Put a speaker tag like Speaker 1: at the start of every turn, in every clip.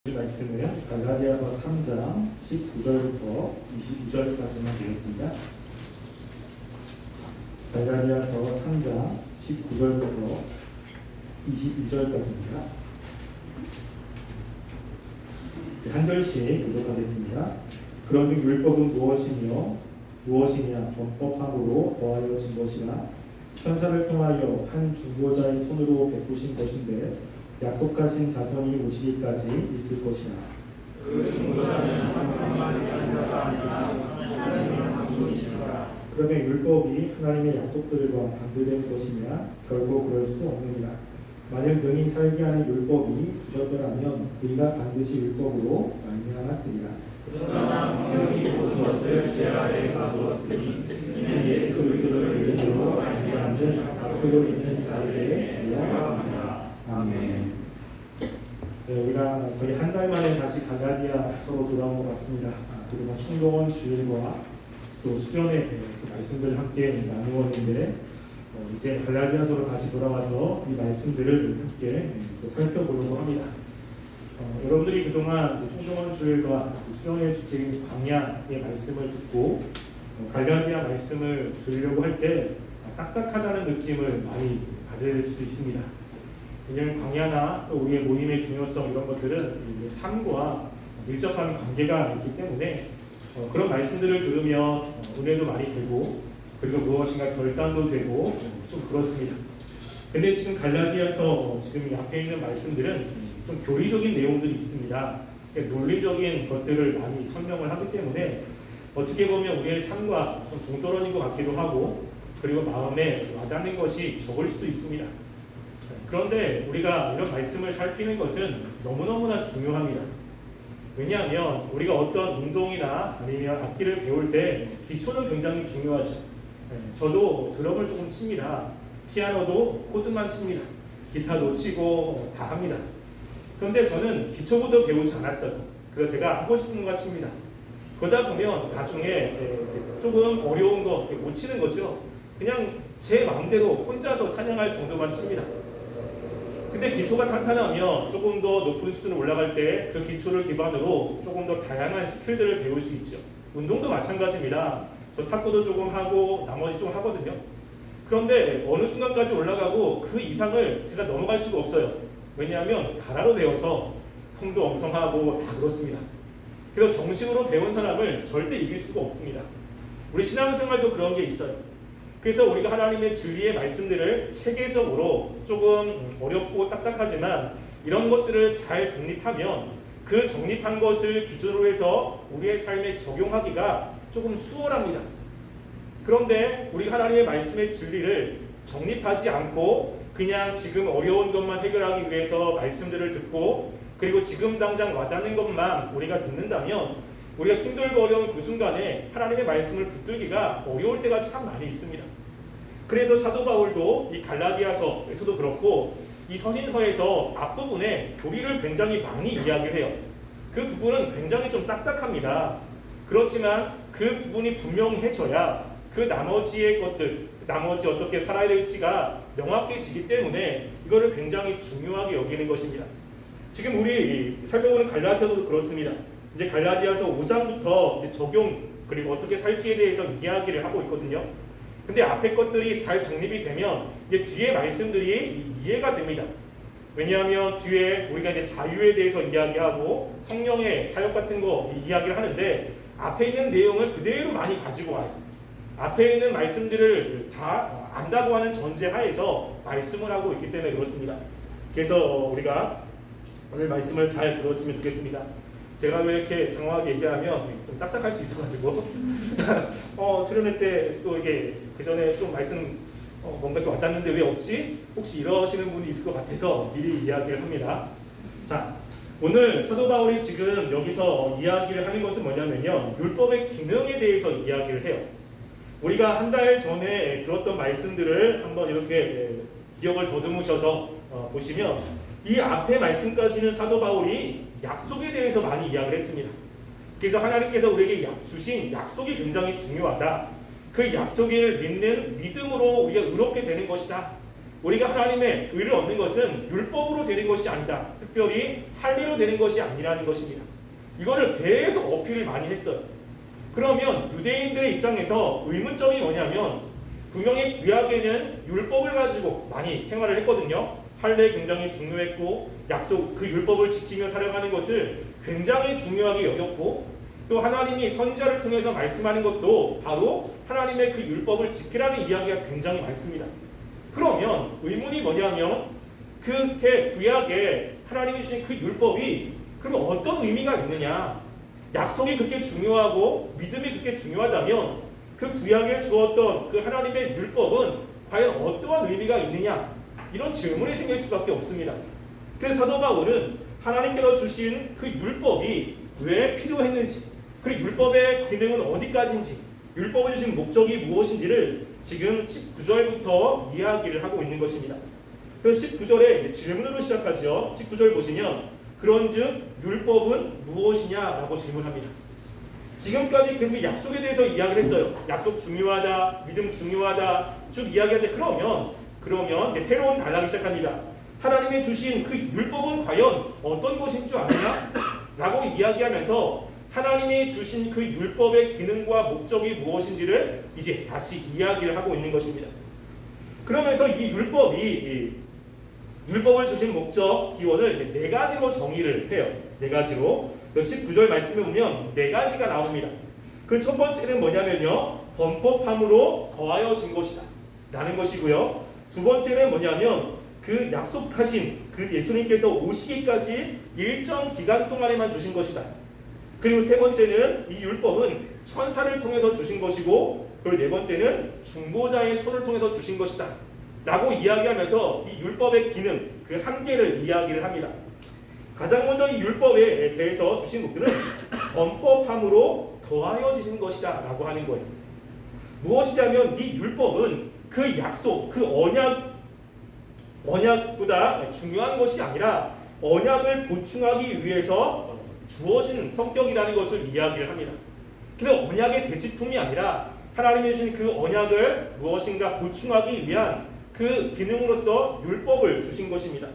Speaker 1: 말씀을 갈라디아서 3장 19절부터 22절까지만 되겠습니다. 갈라디아서 3장 19절부터 22절까지입니다. 한 절씩 교독하겠습니다. 그런즉 율법은 무엇이냐 범법함으로 더하여진 것이라 천사를 통하여 한 중보자의 손으로 베푸신 것인데 약속하신 자손이 오시기까지 있을 것이라.
Speaker 2: 그 중보자는 한 명만 위한 자가 아니라 하나님의 한 분이시라.
Speaker 1: 그러면 율법이 하나님의 약속들과 반대된 것이냐? 결코 그럴 수 없느니라. 만일 능히 살게 하는 율법이 주셨더라면 우리가 반드시 율법으로 말미암았으리라.
Speaker 2: 그러나 성령이 모든 것을 죄 아래에 가두었으니 이는 예수 그리스도를 믿음으로 말미암는 약속을 믿는 자에게 주여야 합니다. 아멘.
Speaker 1: 네, 우리가 거의 한 달 만에 다시 갈라디아서로 돌아온 것 같습니다. 그동안 충동원 주일과 또 수련의 말씀들을 함께 나누었는데 이제 갈라디아서로 다시 돌아와서 이 말씀들을 함께 살펴보려고 합니다. 여러분들이 그동안 충동원 주일과 수련의 주제인 광야의 말씀을 듣고 갈라디아 말씀을 들으려고 할 때 딱딱하다는 느낌을 많이 받을 수 있습니다. 왜냐하면 광야나 또 우리의 모임의 중요성 이런 것들은 삶과 밀접한 관계가 있기 때문에 그런 말씀들을 들으면 은혜도 많이 되고 그리고 무엇인가 결단도 되고 좀 그렇습니다. 근데 지금 갈라디아서 지금 앞에 있는 말씀들은 좀 교리적인 내용들이 있습니다. 논리적인 것들을 많이 설명을 하기 때문에 어떻게 보면 우리의 삶과 좀 동떨어진 것 같기도 하고 그리고 마음에 와닿는 것이 적을 수도 있습니다. 그런데 우리가 이런 말씀을 살피는 것은 너무너무나 중요합니다. 왜냐하면 우리가 어떤 운동이나 아니면 악기를 배울 때 기초는 굉장히 중요하죠. 저도 드럼을 조금 칩니다. 피아노도 코드만 칩니다. 기타도 치고 다 합니다. 그런데 저는 기초부터 배우지 않았어요. 그래서 제가 하고 싶은 것만 칩니다. 그러다 보면 나중에 조금 어려운 거 못 치는 거죠. 그냥 제 마음대로 혼자서 찬양할 정도만 칩니다. 근데 기초가 탄탄하면 조금 더 높은 수준으로 올라갈 때 그 기초를 기반으로 조금 더 다양한 스킬들을 배울 수 있죠. 운동도 마찬가지입니다. 저 탁구도 조금 하고 나머지 좀 하거든요. 그런데 어느 순간까지 올라가고 그 이상을 제가 넘어갈 수가 없어요. 왜냐하면 가라로 배워서 폼도 엄청 하고 다 그렇습니다. 그래서 정식으로 배운 사람을 절대 이길 수가 없습니다. 우리 신앙생활도 그런 게 있어요. 그래서 우리가 하나님의 진리의 말씀들을 체계적으로 조금 어렵고 딱딱하지만 이런 것들을 잘 정립하면 그 정립한 것을 기준으로 해서 우리의 삶에 적용하기가 조금 수월합니다. 그런데 우리가 하나님의 말씀의 진리를 정립하지 않고 그냥 지금 어려운 것만 해결하기 위해서 말씀들을 듣고 그리고 지금 당장 와닿는 것만 우리가 듣는다면 우리가 힘들고 어려운 그 순간에 하나님의 말씀을 붙들기가 어려울 때가 참 많이 있습니다. 그래서 사도 바울도 이 갈라디아서에서도 그렇고 이 서신서에서 앞부분에 교리를 굉장히 많이 이야기를 해요. 그 부분은 굉장히 좀 딱딱합니다. 그렇지만 그 부분이 분명해져야 그 나머지의 것들, 나머지 어떻게 살아야 될지가 명확해지기 때문에 이거를 굉장히 중요하게 여기는 것입니다. 지금 우리 살펴보는 갈라디아서도 그렇습니다. 이제 갈라디아서 5장부터 이제 적용 그리고 어떻게 살지에 대해서 이야기를 하고 있거든요. 근데 앞에 것들이 잘 정립이 되면 이제 뒤에 말씀들이 이해가 됩니다. 왜냐하면 뒤에 우리가 이제 자유에 대해서 이야기하고 성령의 사역 같은 거 이야기를 하는데 앞에 있는 내용을 그대로 많이 가지고 와요. 앞에 있는 말씀들을 다 안다고 하는 전제하에서 말씀을 하고 있기 때문에 그렇습니다. 그래서 우리가 오늘 말씀을 잘 들었으면 좋겠습니다. 제가 왜 이렇게 장황하게 얘기하면 좀 딱딱할 수 있어가지고 수련회 때 또 이게 그 전에 좀 말씀 뭔가 또 와닿는데 왜 없지? 혹시 이러시는 분이 있을 것 같아서 미리 이야기를 합니다. 자, 오늘 사도 바울이 지금 여기서 이야기를 하는 것은 뭐냐면요, 율법의 기능에 대해서 이야기를 해요. 우리가 한 달 전에 들었던 말씀들을 한번 이렇게 기억을 더듬으셔서 보시면 이 앞에 말씀까지는 사도 바울이 약속에 대해서 많이 이야기를 했습니다. 그래서 하나님께서 우리에게 주신 약속이 굉장히 중요하다. 그 약속을 믿는 믿음으로 우리가 의롭게 되는 것이다. 우리가 하나님의 의를 얻는 것은 율법으로 되는 것이 아니다.
Speaker 3: 특별히 할례로 되는 것이 아니라는 것입니다. 이거를 계속 어필을 많이 했어요. 그러면 유대인들의 입장에서 의문점이 뭐냐면 분명히 구약에는 율법을 가지고 많이 생활을 했거든요. 할례 굉장히 중요했고 약속 그 율법을 지키며 살아가는 것을 굉장히 중요하게 여겼고 또 하나님이 선지자를 통해서 말씀하는 것도 바로 하나님의 그 율법을 지키라는 이야기가 굉장히 많습니다. 그러면 의문이 뭐냐면 그렇게 구약에 하나님이 주신 그 율법이 그러면 어떤 의미가 있느냐? 약속이 그렇게 중요하고 믿음이 그렇게 중요하다면 그 구약에 주었던 그 하나님의 율법은 과연 어떠한 의미가 있느냐? 이런 질문이 생길 수밖에 없습니다. 그래서 사도 바울은 하나님께서 주신 그 율법이 왜 필요했는지, 그 율법의 기능은 어디까지인지, 율법을 주신 목적이 무엇인지를 지금 19절부터 이야기를 하고 있는 것입니다. 그래서 19절에 질문으로 시작하죠. 19절 보시면 그런즉 율법은 무엇이냐라고 질문합니다. 지금까지 계속 약속에 대해서 이야기를 했어요. 약속 중요하다, 믿음 중요하다 쭉 이야기하는데 그러면 이제 새로운 단락이 시작합니다. 하나님이 주신 그 율법은 과연 어떤 것인 줄 아느냐? 라고 이야기하면서 하나님이 주신 그 율법의 기능과 목적이 무엇인지를 이제 다시 이야기를 하고 있는 것입니다. 그러면서 이 율법을 주신 목적, 기원을 네 가지로 정의를 해요. 네 가지로. 19절 말씀에 보면 네 가지가 나옵니다. 그 첫 번째는 뭐냐면요. 범법함으로 더하여진 것이다 라는 것이고요. 두 번째는 뭐냐면 그 약속하신 그 예수님께서 오시기까지 일정 기간 동안에만 주신 것이다. 그리고 세 번째는 이 율법은 천사를 통해서 주신 것이고, 그리고 네 번째는 중보자의 손을 통해서 주신 것이다 라고 이야기하면서 이 율법의 기능, 그 한계를 이야기를 합니다. 가장 먼저 이 율법에 대해서 주신 것들은 범법함으로 더하여지신 것이다 라고 하는 거예요. 무엇이냐면 이 율법은 그 약속, 그 언약보다 중요한 것이 아니라 언약을 보충하기 위해서 주어진 성격이라는 것을 이야기를 합니다. 그래서 언약의 대지품이 아니라 하나님이 주신 그 언약을 무엇인가 보충하기 위한 그 기능으로서 율법을 주신 것입니다.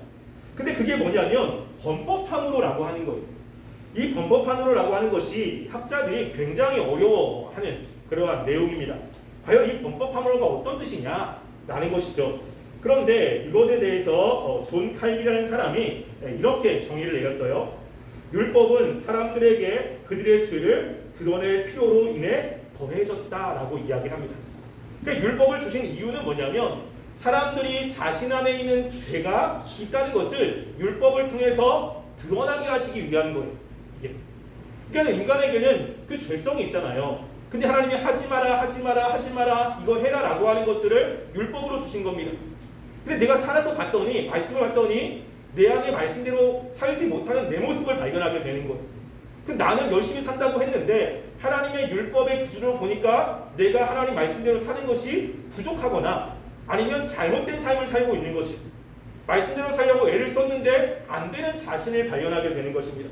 Speaker 3: 근데 그게 뭐냐면 범법함으로라고 하는 거예요. 이 범법함으로라고 하는 것이 학자들이 굉장히 어려워하는 그러한 내용입니다. 과연 이 범법함으로가 어떤 뜻이냐? 라는 것이죠. 그런데 이것에 대해서 존 칼빈이라는 사람이 이렇게 정의를 내렸어요. 율법은 사람들에게 그들의 죄를 드러낼 필요로 인해 더해졌다라고 이야기합니다. 그러니까 율법을 주신 이유는 뭐냐면 사람들이 자신 안에 있는 죄가 있다는 것을 율법을 통해서 드러나게 하시기 위한 거예요. 이게. 그러니까 인간에게는 그 죄성이 있잖아요. 근데 하나님이 하지 마라 이거 해라라고 하는 것들을 율법으로 주신 겁니다. 근데 내가 살아서 봤더니 말씀을 봤더니 내 안에 말씀대로 살지 못하는 내 모습을 발견하게 되는 거예요. 나는 열심히 산다고 했는데 하나님의 율법의 기준으로 보니까 내가 하나님 말씀대로 사는 것이 부족하거나 아니면 잘못된 삶을 살고 있는 것이 말씀대로 살려고 애를 썼는데 안 되는 자신을 발견하게 되는 것입니다.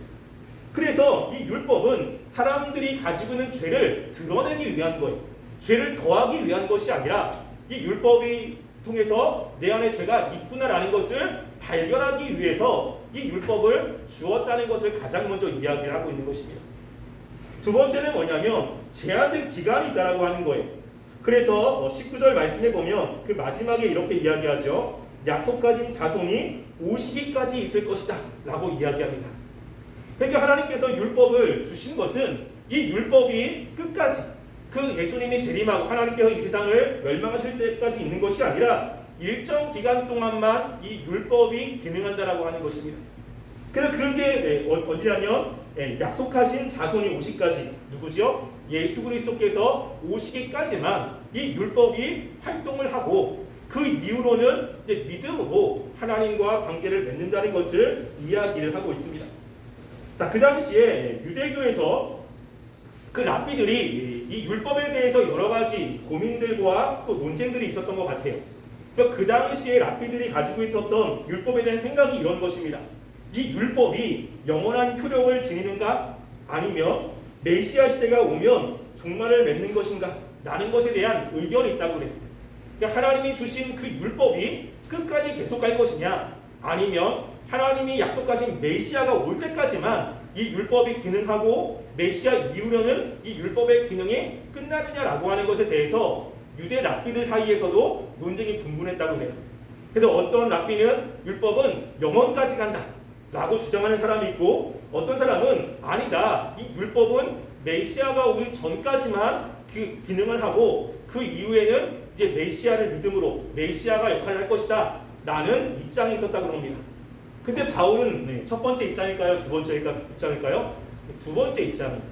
Speaker 3: 그래서 이 율법은 사람들이 가지고 있는 죄를 드러내기 위한 거예요. 죄를 더하기 위한 것이 아니라 이 율법이 통해서 내 안에 죄가 있구나라는 것을 발견하기 위해서 이 율법을 주었다는 것을 가장 먼저 이야기를 하고 있는 것입니다. 두 번째는 뭐냐면 제한된 기간이 있다라고 하는 거예요. 그래서 19절 말씀에 보면 그 마지막에 이렇게 이야기하죠. 약속하신 자손이 오시기까지 있을 것이다 라고 이야기합니다. 그러니까 하나님께서 율법을 주신 것은 이 율법이 끝까지 그 예수님이 재림하고 하나님께서 이 세상을 멸망하실 때까지 있는 것이 아니라 일정 기간 동안만 이 율법이 기능한다라고 하는 것입니다. 그래서 그게 어디냐면 약속하신 자손이 오시기까지 누구죠? 예수 그리스도께서 오시기까지만 이 율법이 활동을 하고 그 이후로는 이제 믿음으로 하나님과 관계를 맺는다는 것을 이야기를 하고 있습니다. 자, 그 당시에 유대교에서 그 랍비들이 이 율법에 대해서 여러 가지 고민들과 또 논쟁들이 있었던 것 같아요. 그 당시에 랍비들이 가지고 있었던 율법에 대한 생각이 이런 것입니다. 이 율법이 영원한 효력을 지니는가? 아니면 메시아 시대가 오면 종말을 맺는 것인가? 라는 것에 대한 의견이 있다고 그래요. 그러니까 하나님이 주신 그 율법이 끝까지 계속할 것이냐? 아니면 하나님이 약속하신 메시아가 올 때까지만 이 율법이 기능하고 메시아 이후로는 이 율법의 기능이 끝나느냐라고 하는 것에 대해서 유대 랍비들 사이에서도 논쟁이 분분했다고 해요. 그래서 어떤 랍비는 율법은 영원까지 간다 라고 주장하는 사람이 있고, 어떤 사람은 아니다, 이 율법은 메시아가 오기 전까지만 그 기능을 하고 그 이후에는 이제 메시아를 믿음으로 메시아가 역할을 할 것이다 라는 입장이 있었다고 합니다. 근데 바울은 첫 번째 입장일까요? 두 번째 입장일까요? 두 번째 입장입니다.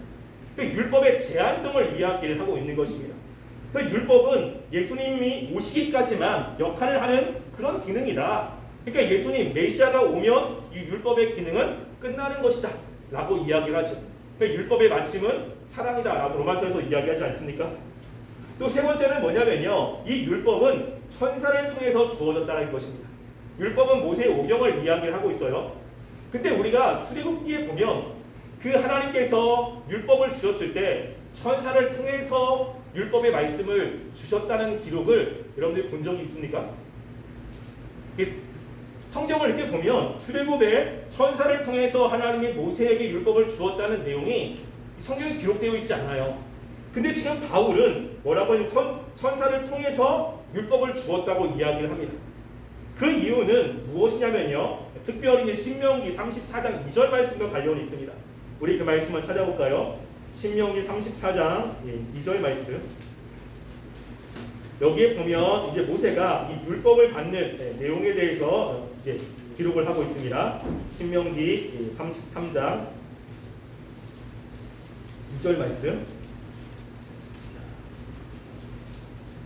Speaker 3: 그 율법의 제한성을 이야기를 하고 있는 것입니다. 그 율법은 예수님이 오시기까지만 역할을 하는 그런 기능이다. 그러니까 예수님 메시아가 오면 이 율법의 기능은 끝나는 것이다 라고 이야기를 하죠. 그러니까 율법의 마침은 사랑이다 라고 로마서에서 이야기하지 않습니까? 또 세 번째는 뭐냐면요, 이 율법은 천사를 통해서 주어졌다는 것입니다. 율법은 모세의 오경을 이야기를 하고 있어요. 근데 우리가 출애굽기에 보면 그 하나님께서 율법을 주셨을 때 천사를 통해서 율법의 말씀을 주셨다는 기록을 여러분들이 본 적이 있습니까? 성경을 이렇게 보면 출애굽에 천사를 통해서 하나님이 모세에게 율법을 주었다는 내용이 성경에 기록되어 있지 않아요. 근데 지금 바울은 뭐라고 하냐면 천사를 통해서 율법을 주었다고 이야기를 합니다. 그 이유는 무엇이냐면요, 특별히 이제 신명기 34장 2절 말씀과 관련이 있습니다. 우리 그 말씀을 찾아볼까요? 신명기 34장 2절 말씀. 여기에 보면 이제 모세가 이 율법을 받는 내용에 대해서 이제 기록을 하고 있습니다. 신명기 33장 2절 말씀.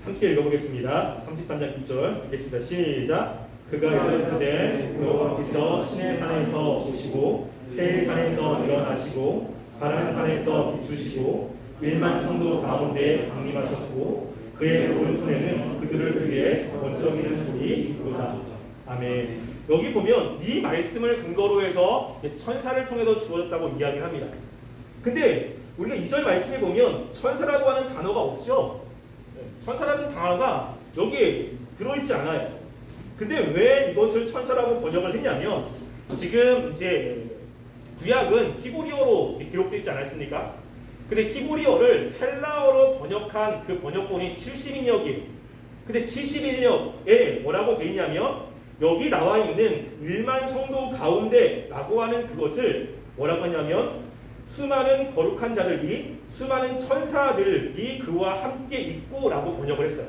Speaker 3: 함께 읽어보겠습니다. 33장 2절 읽겠습니다. 시작. 그가 이르시되 여호와께서 시내 산에서 오시고 세 산에서 일어나시고 바란 산에서 비추시고 1만 성도 가운데 강림하셨고 그의 오른손에는 그들을 위해 번쩍이는 돌이 있도다. 아멘. 여기 보면 이 말씀을 근거로 해서 천사를 통해서 주어졌다고 이야기를 합니다. 근데 우리가 2절 말씀에 보면 천사라고 하는 단어가 없죠. 천사라는 단어가 여기에 들어있지 않아요. 근데 왜 이것을 천사라고 번역을 했냐면, 지금 이제 구약은 히브리어로 기록되어 있지 않았습니까? 근데 히브리어를 헬라어로 번역한 그 번역본이 70인역이에요. 근데 71역에 뭐라고 되어 있냐면, 여기 나와 있는 1만 성도 가운데 라고 하는 그것을 뭐라고 하냐면, 수많은 거룩한 자들이, 수많은 천사들이 그와 함께 있고 라고 번역을 했어요.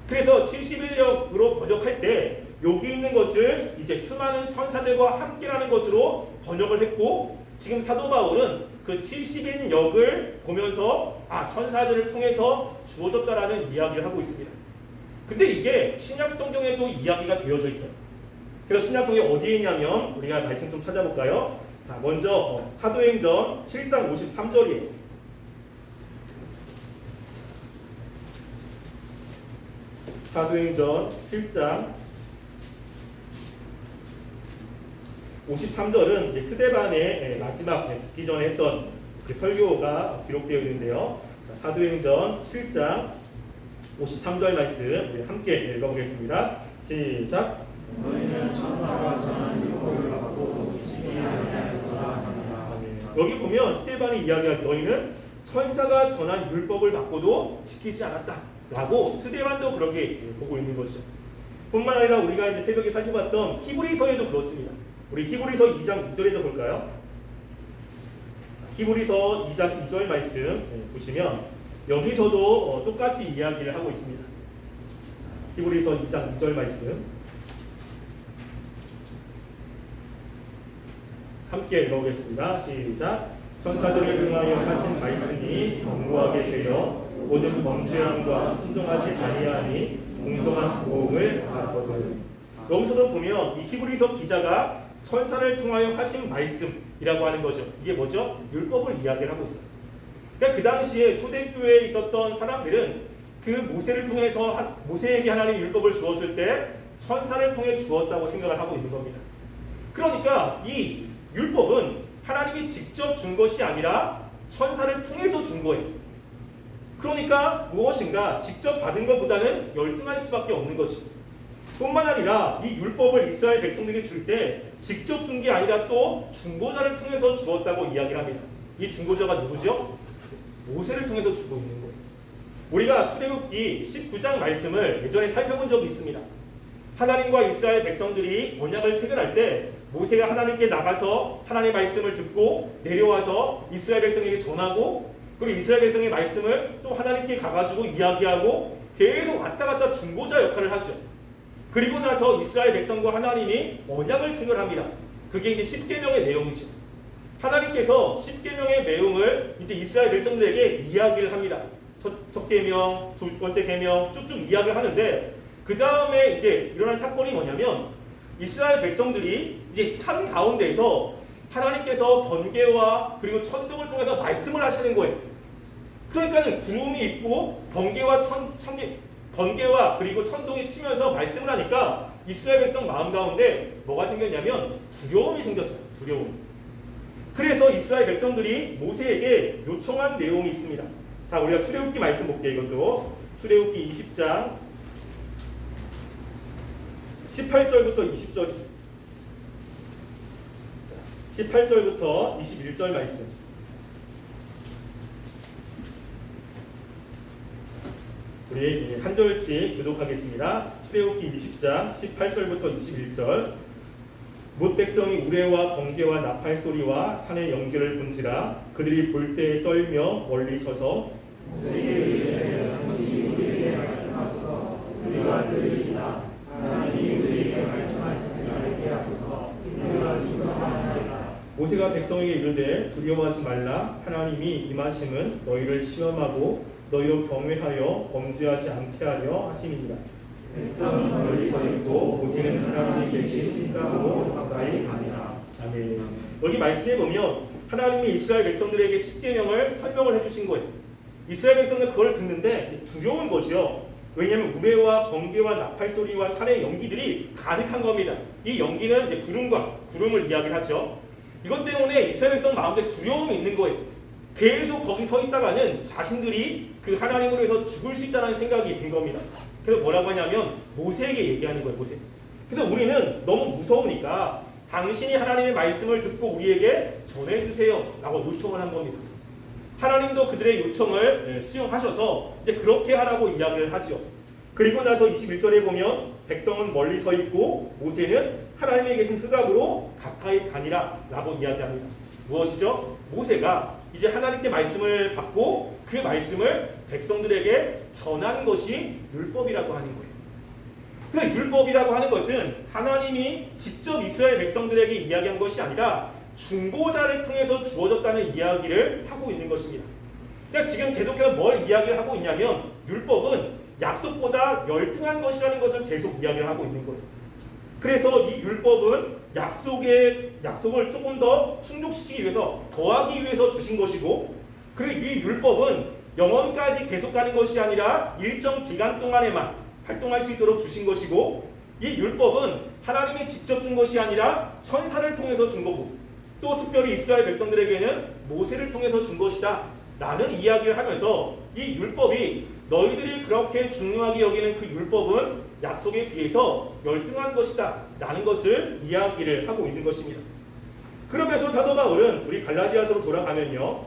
Speaker 3: 그래서 71역으로 번역할 때 여기 있는 것을 이제 수많은 천사들과 함께라는 것으로 번역을 했고, 지금 사도 바울은 그 70인역을 보면서 천사들을 통해서 주어졌다라는 이야기를 하고 있습니다. 근데 이게 신약 성경에도 이야기가 되어져 있어요. 그래서 신약 성경이 어디에 있냐면 우리가 말씀 좀 찾아볼까요? 자, 먼저 사도행전 7장 53절이에요. 사도행전 7장 53절은 스데반의 마지막 죽기 전에 했던 그 설교가 기록되어 있는데요. 사도행전 7장 53절 말씀 우리 함께 읽어보겠습니다. 시작.
Speaker 2: 너희는 천사가 전한 율법을 받고 지키지 아니하였도다.
Speaker 3: 여기 보면 스데반이 이야기할 너희는 천사가 전한 율법을 받고도 지키지 않았다 라고 스데반도 그렇게 보고 있는 거죠. 뿐만 아니라 우리가 이제 새벽에 살펴봤던 히브리서에도 그렇습니다. 우리 히브리서 2장 2절에도 볼까요? 히브리서 2장 2절 말씀 보시면 여기서도 똑같이 이야기를 하고 있습니다. 히브리서 2장 2절 말씀 함께 읽어보겠습니다. 시작. 천사들을 통하여 하신 말씀이 견고하게 되어 모든 범죄함과 순종하지 아니하니 공정한 보응을 받거든. 여기서도 보면 이 히브리서 기자가 천사를 통하여 하신 말씀이라고 하는 거죠. 이게 뭐죠? 율법을 이야기를 하고 있어요. 그러니까 그 당시에 초대교회에 있었던 사람들은 그 모세를 통해서 모세에게 하나님 율법을 주었을 때 천사를 통해 주었다고 생각을 하고 있는 겁니다. 그러니까 이 율법은 하나님이 직접 준 것이 아니라 천사를 통해서 준 거예요. 그러니까 무엇인가 직접 받은 것보다는 열등할 수밖에 없는 거지. 뿐만 아니라 이 율법을 이스라엘 백성들에게 줄 때 직접 준 게 아니라 또 중보자를 통해서 주었다고 이야기를 합니다. 이 중보자가 누구죠? 모세를 통해서 주고 있는 거예요. 우리가 출애굽기 19장 말씀을 예전에 살펴본 적이 있습니다. 하나님과 이스라엘 백성들이 언약을 체결할 때 모세가 하나님께 나가서 하나님의 말씀을 듣고 내려와서 이스라엘 백성에게 전하고, 그리고 이스라엘 백성의 말씀을 또 하나님께 가가지고 이야기하고 계속 왔다 갔다 중보자 역할을 하죠. 그리고 나서 이스라엘 백성과 하나님이 언약을 체결합니다. 그게 이제 십계명의 내용이죠. 하나님께서 십계명의 내용을 이제 이스라엘 백성들에게 이야기를 합니다. 첫 계명, 두 번째 계명 쭉쭉 이야기를 하는데, 그 다음에 이제 일어난 사건이 뭐냐면 이스라엘 백성들이 이제 산 가운데에서 하나님께서 번개와 그리고 천둥을 통해서 말씀을 하시는 거예요. 그러니까 구름이 있고 번개와 그리고 천둥이 치면서 말씀을 하니까 이스라엘 백성 마음 가운데 뭐가 생겼냐면 두려움이 생겼어요. 두려움. 그래서 이스라엘 백성들이 모세에게 요청한 내용이 있습니다. 자, 우리가 출애굽기 말씀 볼게요. 이것도 출애굽기 20장 18절부터 20절, 18절부터 21절 말씀. 우리 한 절씩 교독하겠습니다. 출애굽기 20장 18절부터 21절. 뭇 백성이 우레와 번개와 나팔 소리와 산의 연기를 본지라 그들이 볼 때에 떨며 멀리 서서 우리에게 말씀하소서 우리가 들으리이다. 하나님이 우리에게 말씀하시지 않게 하소서 우리가 죽어나가리이다. 모세가 백성에게 이르되 두려워하지 말라. 하나님이 임하심은 너희를 시험하고 너희로 경외하여 범죄하지 않게 하려 하심이니라. 백성은 멀리 서 있고 모세는 하나님이 계신 생각으로 가까이 가니라. 아멘. 여기 말씀에 보면 하나님이 이스라엘 백성들에게 십계명을 설명을 해주신 거예요. 이스라엘 백성들 그걸 듣는데 두려운 거죠. 왜냐하면 우레와 번개와 나팔 소리와 산의 연기들이 가득한 겁니다. 이 연기는 이제 구름을 이야기를 하죠. 이것 때문에 이스라엘 백성 마음에 두려움이 있는 거예요. 계속 거기 서 있다가는 자신들이 그 하나님으로 해서 죽을 수 있다는 생각이 든 겁니다. 그래서 뭐라고 하냐면 모세에게 얘기하는 거예요. 모세. 그래서 우리는 너무 무서우니까 당신이 하나님의 말씀을 듣고 우리에게 전해주세요 라고 요청을 한 겁니다. 하나님도 그들의 요청을 수용하셔서 이제 그렇게 하라고 이야기를 하죠. 그리고 나서 21절에 보면 백성은 멀리 서 있고 모세는 하나님에 계신 흑암으로 가까이 가니라 라고 이야기합니다. 무엇이죠? 모세가 이제 하나님께 말씀을 받고 그 말씀을 백성들에게 전하는 것이 율법이라고 하는 거예요. 그 율법이라고 하는 것은 하나님이 직접 이스라엘 백성들에게 이야기한 것이 아니라 중보자를 통해서 주어졌다는 이야기를 하고 있는 것입니다. 그러니까 지금 계속해서 뭘 이야기를 하고 있냐면 율법은 약속보다 열등한 것이라는 것을 계속 이야기를 하고 있는 거예요. 그래서 이 율법은 약속을 조금 더 충족시키기 위해서 더하기 위해서 주신 것이고, 그리고 이 율법은 영원까지 계속 가는 것이 아니라 일정 기간 동안에만 활동할 수 있도록 주신 것이고, 이 율법은 하나님이 직접 준 것이 아니라 천사를 통해서 준 거고, 또 특별히 이스라엘 백성들에게는 모세를 통해서 준 것이다 라는 이야기를 하면서 이 율법이 너희들이 그렇게 중요하게 여기는 그 율법은 약속에 비해서 열등한 것이다 라는 것을 이야기를 하고 있는 것입니다. 그러면서 사도 바울은 우리 갈라디아서로 돌아가면요,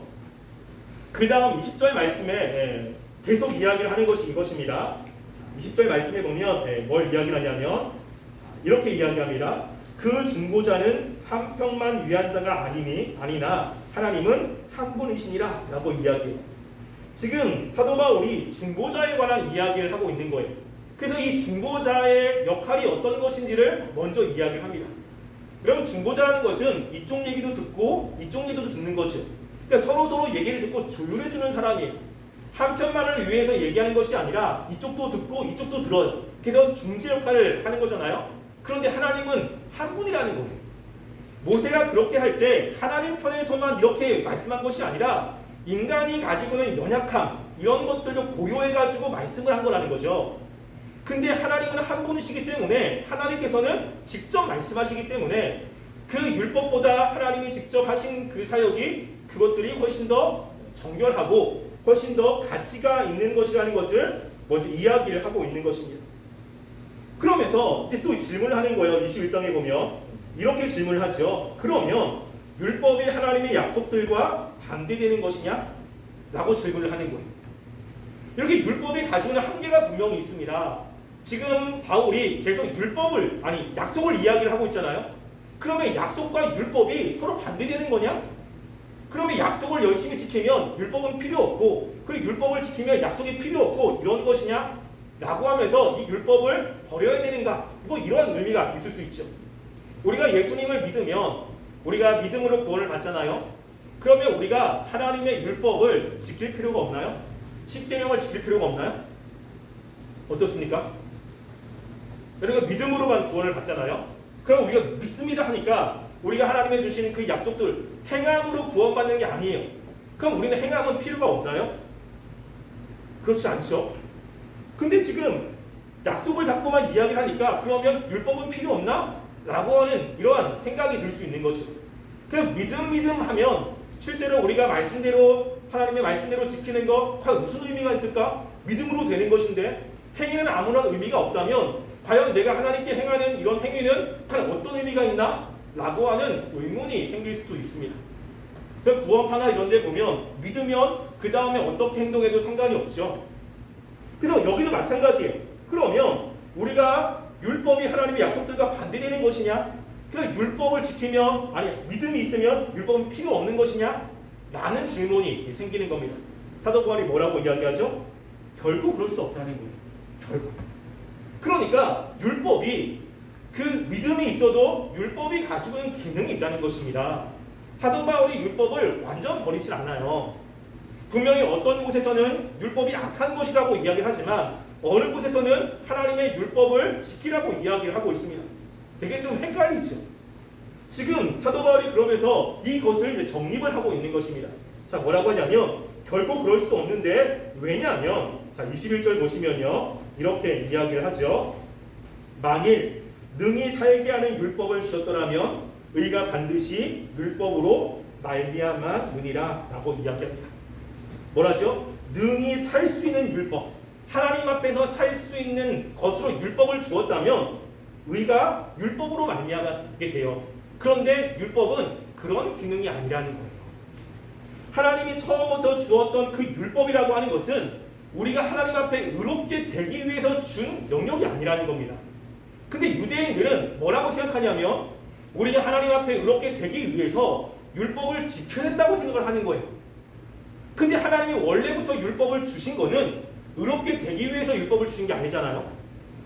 Speaker 3: 그 다음 20절 말씀에 계속 이야기를 하는 것이 이것입니다. 20절 말씀에 보면 뭘 이야기를 하냐면 이렇게 이야기합니다. 그 중보자는 한 평만 위한 자가 아니나 하나님은 한 분이시니라 라고 이야기해요. 지금 사도 바울이 중보자에 관한 이야기를 하고 있는 거예요. 그래서 이 중보자의 역할이 어떤 것인지를 먼저 이야기를 합니다. 그러면 중보자라는 것은 이쪽 얘기도 듣고 이쪽 얘기도 듣는 거죠. 그러니까 서로 얘기를 듣고 조율해주는 사람이에요. 한편만을 위해서 얘기하는 것이 아니라 이쪽도 듣고 이쪽도 들어요. 그래서 중재 역할을 하는 거잖아요. 그런데 하나님은 한 분이라는 거예요. 모세가 그렇게 할 때 하나님 편에서만 이렇게 말씀한 것이 아니라 인간이 가지고 있는 연약함 이런 것들도 고려해가지고 말씀을 한 거라는 거죠. 근데 하나님은 한 분이시기 때문에 하나님께서는 직접 말씀하시기 때문에 그 율법보다 하나님이 직접 하신 그 사역이 그것들이 훨씬 더 정결하고 훨씬 더 가치가 있는 것이라는 것을 먼저 이야기를 하고 있는 것입니다. 그러면서 이제 또 질문을 하는 거예요. 21장에 보면 이렇게 질문을 하죠. 그러면 율법이 하나님의 약속들과 반대되는 것이냐? 라고 질문을 하는 거예요. 이렇게 율법이 가지고 있는 한계가 분명히 있습니다. 지금 바울이 계속 약속을 이야기를 하고 있잖아요. 그러면 약속과 율법이 서로 반대되는 거냐? 그러면 약속을 열심히 지키면 율법은 필요 없고, 그리고 율법을 지키면 약속이 필요 없고 이런 것이냐? 라고 하면서 이 율법을 버려야 되는가? 뭐 이런 의미가 있을 수 있죠. 우리가 예수님을 믿으면 우리가 믿음으로 구원을 받잖아요. 그러면 우리가 하나님의 율법을 지킬 필요가 없나요? 십계명을 지킬 필요가 없나요? 어떻습니까? 우리가 믿음으로만 구원을 받잖아요. 그럼 우리가 믿습니다 하니까 우리가 하나님의 주시는 그 약속들 행함으로 구원받는 게 아니에요. 그럼 우리는 행함은 필요가 없나요? 그렇지 않죠. 근데 지금 약속을 잡고만 이야기를 하니까 그러면 율법은 필요 없나? 라고 하는 이러한 생각이 들 수 있는 거죠. 그냥 믿음 하면 실제로 우리가 말씀대로 하나님의 말씀대로 지키는 거 과연 무슨 의미가 있을까? 믿음으로 되는 것인데 행위는 아무런 의미가 없다면 과연 내가 하나님께 행하는 이런 행위는 과연 어떤 의미가 있나? 라고 하는 의문이 생길 수도 있습니다. 그 구원파나 이런 데 보면 믿으면 그 다음에 어떻게 행동해도 상관이 없죠. 그래서 여기도 마찬가지예요. 그러면 우리가 율법이 하나님의 약속들과 반대되는 것이냐? 그래서 율법을 지키면 믿음이 있으면 율법은 필요 없는 것이냐? 라는 질문이 생기는 겁니다. 사도 바울이 뭐라고 이야기하죠? 결코 그럴 수 없다는 거예요. 결코. 그러니까 율법이 그 믿음이 있어도 율법이 가지고 있는 기능이 있다는 것입니다. 사도 바울이 율법을 완전 버리질 않아요. 분명히 어떤 곳에서는 율법이 악한 것이라고 이야기를 하지만 어느 곳에서는 하나님의 율법을 지키라고 이야기를 하고 있습니다. 되게 좀 헷갈리죠. 지금 사도 바울이 그러면서 이것을 정립을 하고 있는 것입니다. 자, 뭐라고 하냐면 결코 그럴 수 없는데 왜냐하면 자 21절 보시면요 이렇게 이야기를 하죠. 만일 능히 살게 하는 율법을 주셨더라면 의가 반드시 율법으로 말미암았느니라 라고 이야기합니다. 뭐라죠? 능히 살 수 있는 율법, 하나님 앞에서 살 수 있는 것으로 율법을 주었다면 의가 율법으로 말미암게 돼요. 그런데 율법은 그런 기능이 아니라는 거예요. 하나님이 처음부터 주었던 그 율법이라고 하는 것은 우리가 하나님 앞에 의롭게 되기 위해서 준 영역이 아니라는 겁니다. 근데 유대인들은 뭐라고 생각하냐면 우리가 하나님 앞에 의롭게 되기 위해서 율법을 지켜야 된다고 생각을 하는 거예요. 근데 하나님이 원래부터 율법을 주신 거는 의롭게 되기 위해서 율법을 주신 게 아니잖아요.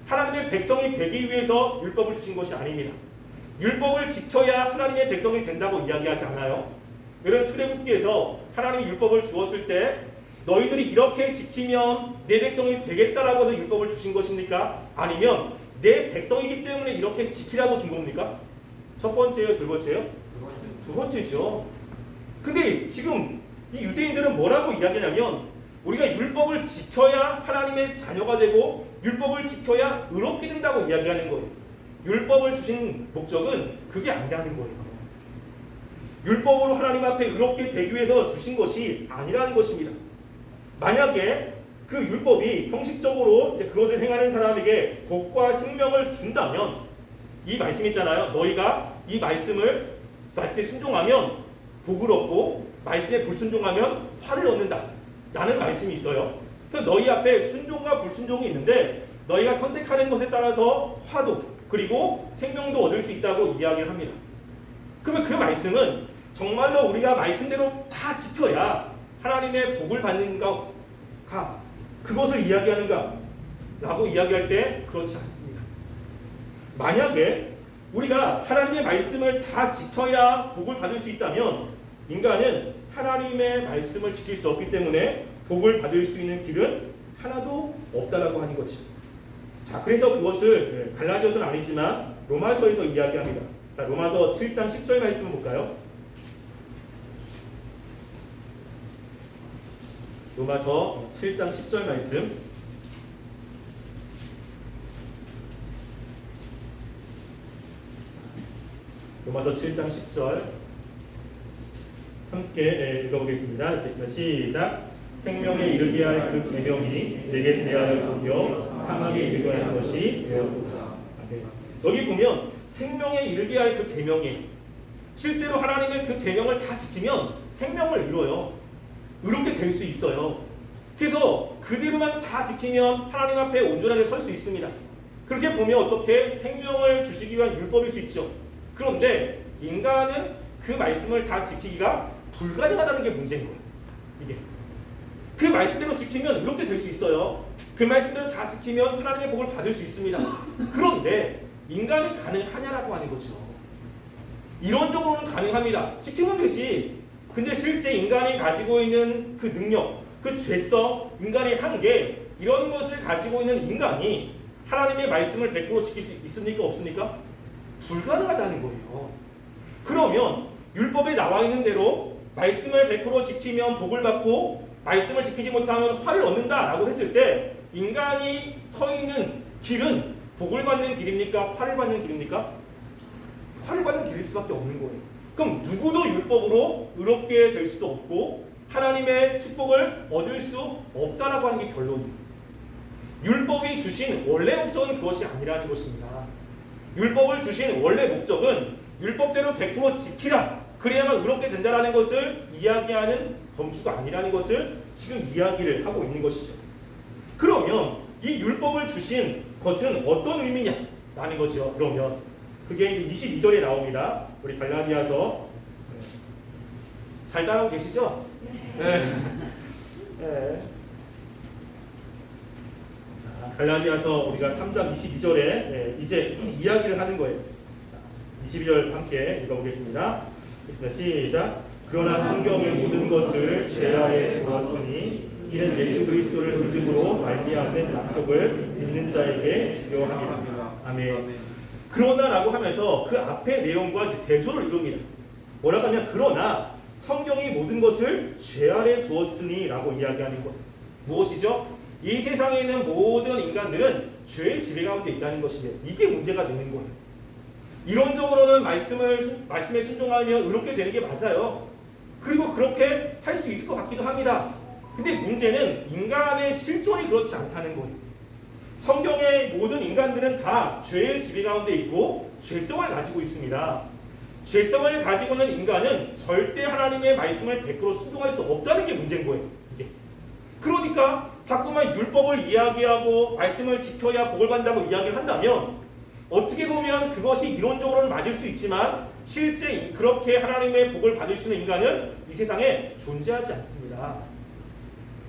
Speaker 3: 하나님의 백성이 되기 위해서 율법을 주신 것이 아닙니다. 율법을 지켜야 하나님의 백성이 된다고 이야기하지 않아요. 여러분 출애굽기에서 하나님이 율법을 주었을 때 너희들이 이렇게 지키면 내 백성이 되겠다라고 해서 율법을 주신 것입니까? 아니면 내 백성이기 때문에 이렇게 지키라고 준 겁니까? 첫 번째요, 두 번째요? 두 번째죠. 근데 지금 이 유대인들은 뭐라고 이야기하냐면 우리가 율법을 지켜야 하나님의 자녀가 되고 율법을 지켜야 의롭게 된다고 이야기하는 거예요. 율법을 주신 목적은 그게 아니라는 거예요. 율법으로 하나님 앞에 의롭게 되기 위해서 주신 것이 아니라는 것입니다. 만약에 그 율법이 형식적으로 그것을 행하는 사람에게 복과 생명을 준다면 이 말씀 있잖아요. 너희가 이 말씀에 순종하면 복을 얻고 말씀에 불순종하면 화를 얻는다 라는 말씀이 있어요. 그래서 너희 앞에 순종과 불순종이 있는데 너희가 선택하는 것에 따라서 화도 그리고 생명도 얻을 수 있다고 이야기를 합니다. 그러면 그 말씀은 정말로 우리가 말씀대로 다 지켜야 하나님의 복을 받는가 그것을 이야기하는가 라고 이야기할 때 그렇지 않습니다. 만약에 우리가 하나님의 말씀을 다 지켜야 복을 받을 수 있다면 인간은 하나님의 말씀을 지킬 수 없기 때문에 복을 받을 수 있는 길은 하나도 없다라고 하는 거죠. 자, 그래서 그것을 갈라디아서는 아니지만 로마서에서 이야기합니다. 자, 로마서 7장 10절 말씀을 볼까요? 로마서 7장 10절 말씀. 로마서 7장 10절 함께 읽어보겠습니다. 읽겠습니다. 시작. 생명에 이르게 할 그 계명이 내게 대하여 도겨 사망에 이르게 하는 것이 되었도다. 네. 여기 보면 생명에 이르게 할 그 계명이 실제로 하나님의 그 계명을 다 지키면 생명을 이뤄요. 이렇게 될 수 있어요. 그래서 그대로만 다 지키면 하나님 앞에 온전하게 설 수 있습니다. 그렇게 보면 어떻게 생명을 주시기 위한 율법일 수 있죠. 그런데 인간은 그 말씀을 다 지키기가 불가능하다는 게 문제인 거예요. 이게 그 말씀대로 지키면 이렇게 될 수 있어요. 그 말씀대로 다 지키면 하나님의 복을 받을 수 있습니다. 그런데 인간이 가능하냐라고 하는 거죠. 이론적으로는 가능합니다. 지키면 되지. 근데 실제 인간이 가지고 있는 그 능력, 그 죄성, 인간의 한계 이런 것을 가지고 있는 인간이 하나님의 말씀을 100% 지킬 수 있습니까? 없습니까? 불가능하다는 거예요. 그러면 율법에 나와 있는 대로 말씀을 100% 지키면 복을 받고 말씀을 지키지 못하면 화를 얻는다라고 했을 때 인간이 서 있는 길은 복을 받는 길입니까? 화를 받는 길입니까? 화를 받는 길일 수밖에 없는 거예요. 그럼 누구도 율법으로 의롭게 될 수도 없고 하나님의 축복을 얻을 수 없다라고 하는 게 결론이에요. 율법이 주신 원래 목적은 그것이 아니라는 것입니다. 율법을 주신 원래 목적은 율법대로 100% 지키라. 그래야만 의롭게 된다라는 것을 이야기하는 범주가 아니라는 것을 지금 이야기를 하고 있는 것이죠. 그러면 이 율법을 주신 것은 어떤 의미냐라는 거죠. 그러면 그게 이제 22절에 나옵니다. 우리 갈라디아서 잘 따라오고 계시죠? 네. 네. 자, 갈라디아서 우리가 3장 22절에 이제 이야기를 하는 거예요. 자, 22절 함께 읽어보겠습니다. 시작. 그러나 성경의 모든 것을 죄 아래 두었으니 이는 예수 그리스도를 믿음으로 말미암는 약속을 믿는 자에게 주려 함이라. 아멘. 그러나라고 하면서 그 앞의 내용과 대조를 이룹니다. 뭐라고 하면 그러나 성경이 모든 것을 죄 아래 두었으니라고 이야기하는 것. 무엇이죠? 이 세상에 있는 모든 인간들은 죄의 지배 가운데 있다는 것인데 이게 문제가 되는 거예요. 이론적으로는 말씀에 순종하면 의롭게 되는 게 맞아요. 그리고 그렇게 할 수 있을 것 같기도 합니다. 근데 문제는 인간의 실존이 그렇지 않다는 거예요. 성경의 모든 인간들은 다 죄의 지배 가운데 있고 죄성을 가지고 있습니다. 죄성을 가지고 있는 인간은 절대 하나님의 말씀을 100% 순종할 수 없다는 게 문제인 거예요. 이게. 그러니까 자꾸만 율법을 이야기하고 말씀을 지켜야 복을 받는다고 이야기를 한다면 어떻게 보면 그것이 이론적으로는 맞을 수 있지만 실제 그렇게 하나님의 복을 받을 수 있는 인간은 이 세상에 존재하지 않습니다.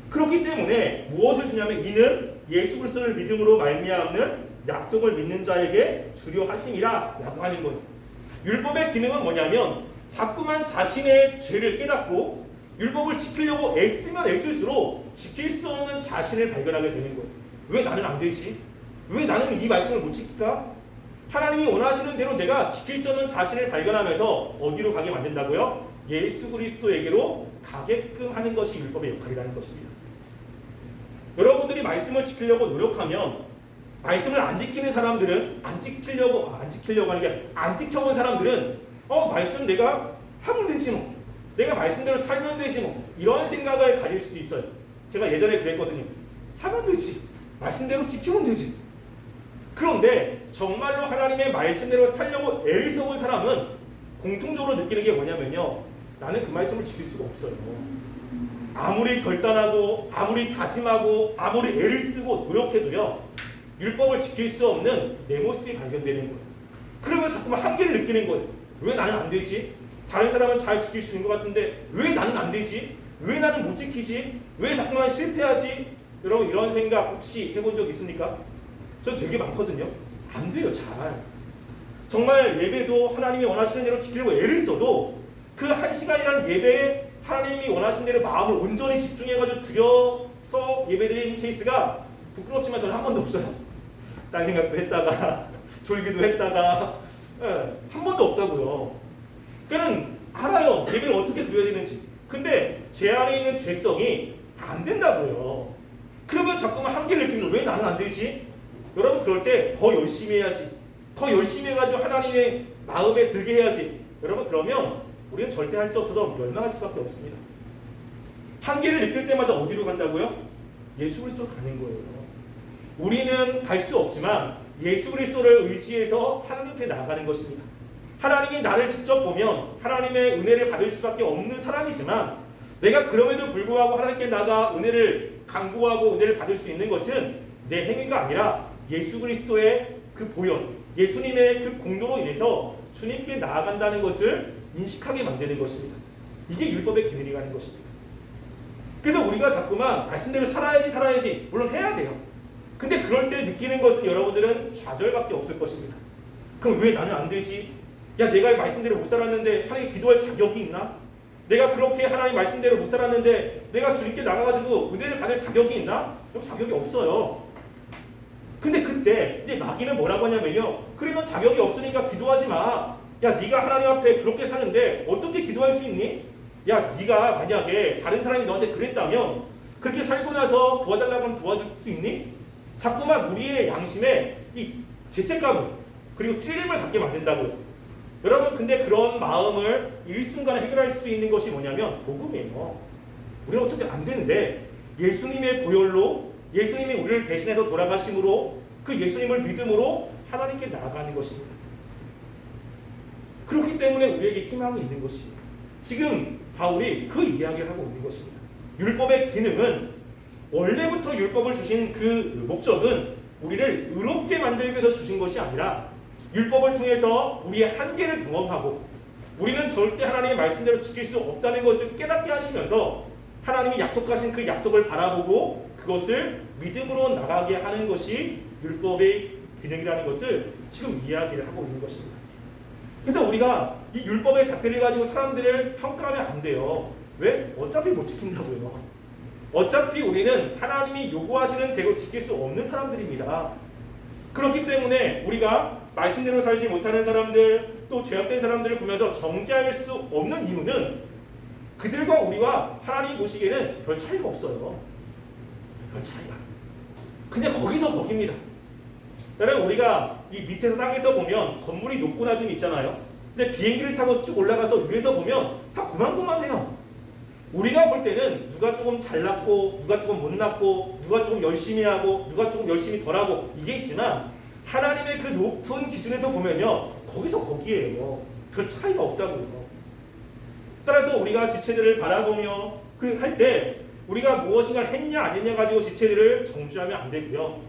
Speaker 3: 그렇기 때문에 무엇을 주냐면 이는 예수 그리스도를 믿음으로 말미암는 약속을 믿는 자에게 주려 하심이라 라고 하는 거예요. 율법의 기능은 뭐냐면 자꾸만 자신의 죄를 깨닫고 율법을 지키려고 애쓰면 애쓸수록 지킬 수 없는 자신을 발견하게 되는 거예요. 왜 나는 안 되지? 왜 나는 이 말씀을 못 지킬까? 하나님이 원하시는 대로 내가 지킬 수 없는 자신을 발견하면서 어디로 가게 만든다고요? 예수 그리스도에게로 가게끔 하는 것이 율법의 역할이라는 것입니다. 여러분들이 말씀을 지키려고 노력하면 말씀을 안 지키는 사람들은 안 지키려고 하는 게 안 지켜본 사람들은 말씀 내가 하면 되지 뭐. 내가 말씀대로 살면 되지 뭐. 이런 생각을 가질 수도 있어요. 제가 예전에 그랬거든요. 하면 되지. 말씀대로 지키면 되지. 그런데 정말로 하나님의 말씀대로 살려고 애를 써본 사람은 공통적으로 느끼는 게 뭐냐면요. 나는 그 말씀을 지킬 수가 없어요. 아무리 결단하고 아무리 다짐하고 아무리 애를 쓰고 노력해도요. 율법을 지킬 수 없는 내 모습이 발견되는 거예요. 그러면서 자꾸만 한계를 느끼는 거예요. 왜 나는 안 되지? 다른 사람은 잘 지킬 수 있는 것 같은데 왜 나는 안 되지? 왜 나는 못 지키지? 왜 자꾸만 실패하지? 여러분 이런 생각 혹시 해본 적 있습니까? 저 되게 많거든요. 안 돼요, 잘. 정말 예배도 하나님이 원하시는 대로 지키려고 애를 써도 그 1시간이라는 예배에 하나님이 원하시는 대로 마음을 온전히 집중해가지고 드려서 예배드리는 케이스가 부끄럽지만 저는 한 번도 없어요. 딴 생각도 했다가 졸기도 했다가 한 번도 없다고요. 그러니까 알아요. 예배를 어떻게 드려야 되는지. 근데 제 안에 있는 죄성이 안 된다고요. 그러면 자꾸만 한계를 느끼는 왜 나는 안 되지? 여러분 그럴 때 더 열심히 해야지. 더 열심히 해가지고 하나님의 마음에 들게 해야지. 여러분 그러면 우리는 절대 할 수 없어서 멸망할 수밖에 없습니다. 한계를 느낄 때마다 어디로 간다고요? 예수 그리스도로 가는 거예요. 우리는 갈 수 없지만 예수 그리스도를 의지해서 하나님께 나아가는 것입니다. 하나님이 나를 직접 보면 하나님의 은혜를 받을 수밖에 없는 사람이지만 내가 그럼에도 불구하고 하나님께 나가 은혜를 간구하고 은혜를 받을 수 있는 것은 내 행위가 아니라 예수 그리스도의 그 보혈, 예수님의 그 공로로 인해서 주님께 나아간다는 것을 인식하게 만드는 것입니다. 이게 율법의 기능이라는 것입니다. 그래서 우리가 자꾸만 말씀대로 살아야지 물론 해야 돼요. 근데 그럴 때 느끼는 것은 여러분들은 좌절밖에 없을 것입니다. 그럼 왜 나는 안 되지? 야, 내가 말씀대로 못 살았는데 하나님께 기도할 자격이 있나? 내가 그렇게 하나님 말씀대로 못 살았는데 내가 주님께 나가가지고 은혜를 받을 자격이 있나? 그럼 자격이 없어요. 근데 그때 이제 마귀는 뭐라고 하냐면요, 그래 넌 자격이 없으니까 기도하지 마. 야, 네가 하나님 앞에 그렇게 사는데 어떻게 기도할 수 있니? 야, 네가 만약에 다른 사람이 너한테 그랬다면 그렇게 살고 나서 도와달라고 하면 도와줄 수 있니? 자꾸만 우리의 양심에 이 죄책감을 그리고 찔림을 갖게 만든다고요. 여러분, 근데 그런 마음을 일순간에 해결할 수 있는 것이 뭐냐면 복음이에요. 우리는 어차피 안 되는데 예수님의 보혈로, 예수님이 우리를 대신해서 돌아가심으로, 그 예수님을 믿음으로 하나님께 나아가는 것입니다. 그렇기 때문에 우리에게 희망이 있는 것이에요. 지금 바울이 그 이야기를 하고 있는 것입니다. 율법의 기능은, 원래부터 율법을 주신 그 목적은 우리를 의롭게 만들기 위해서 주신 것이 아니라 율법을 통해서 우리의 한계를 경험하고 우리는 절대 하나님의 말씀대로 지킬 수 없다는 것을 깨닫게 하시면서 하나님이 약속하신 그 약속을 바라보고 그것을 믿음으로 나가게 하는 것이 율법의 기능이라는 것을 지금 이야기를 하고 있는 것입니다. 그래서 우리가 이 율법의 잣대를 가지고 사람들을 평가하면 안 돼요. 왜? 어차피 못 지킨다고요. 어차피 우리는 하나님이 요구하시는 대로 지킬 수 없는 사람들입니다. 그렇기 때문에 우리가 말씀대로 살지 못하는 사람들, 또 죄악된 사람들을 보면서 정죄할 수 없는 이유는 그들과 우리와 하나님 보시기에는 별 차이가 없어요. 별 차이가. 그냥 거기서 거깁니다. 여러분, 우리가 이 밑에서 땅에서 보면 건물이 높고 낮은 있잖아요. 근데 비행기를 타고 쭉 올라가서 위에서 보면 다 고만고만해요. 우리가 볼 때는 누가 조금 잘났고 누가 조금 못났고 누가 조금 열심히 하고 누가 조금 열심히 덜하고 이게 있지만 하나님의 그 높은 기준에서 보면요, 거기서 거기에요. 별 차이가 없다고요. 따라서 우리가 지체들을 바라보며 그 할 때 우리가 무엇인가를 했냐 안 했냐 가지고 지체들을 정죄하면 안 되고요.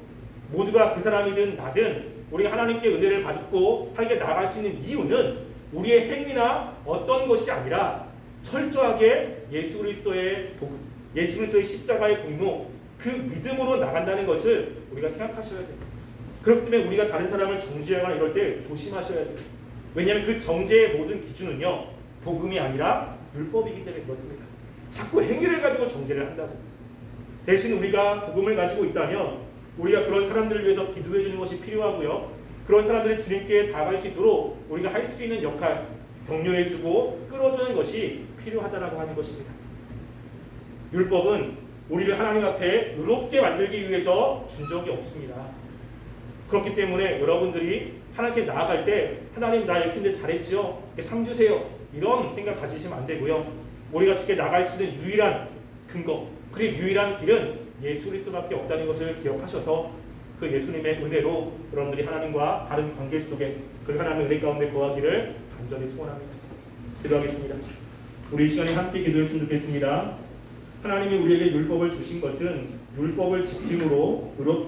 Speaker 3: 모두가 그 사람이든 나든 우리가 하나님께 은혜를 받고 하나님께 나아갈 수 있는 이유는 우리의 행위나 어떤 것이 아니라 철저하게 예수 그리스도의 복음, 예수 그리스도의 십자가의 공로, 그 믿음으로 나간다는 것을 우리가 생각하셔야 돼요. 그렇기 때문에 우리가 다른 사람을 정죄하거나 이럴 때 조심하셔야 돼요. 왜냐하면 그 정죄의 모든 기준은요, 복음이 아니라 율법이기 때문에 그렇습니다. 자꾸 행위를 가지고 정죄를 한다고. 대신 우리가 복음을 가지고 있다면 우리가 그런 사람들을 위해서 기도해 주는 것이 필요하고요. 그런 사람들이 주님께 다가갈 수 있도록 우리가 할 수 있는 역할, 격려해 주고 끌어주는 것이 필요하다라고 하는 것입니다. 율법은 우리를 하나님 앞에 의롭게 만들기 위해서 준 적이 없습니다. 그렇기 때문에 여러분들이 하나님께 나아갈 때 하나님 나 이렇게 잘했죠? 상 주세요. 이런 생각 가지시면 안 되고요. 우리가 주께 나갈 수 있는 유일한 근거, 그리고 유일한 길은 예수 그리스도밖에 없다는 것을 기억하셔서 그 예수님의 은혜로 여러분들이 하나님과 바른 관계 속에 그 하나님의 은혜 가운데 거하기를 간절히 소원합니다. 기도하겠습니다. 우리 이 시간에 함께 기도했으면 좋겠습니다. 하나님이 우리에게 율법을 주신 것은 율법을 지킴으로 의롭게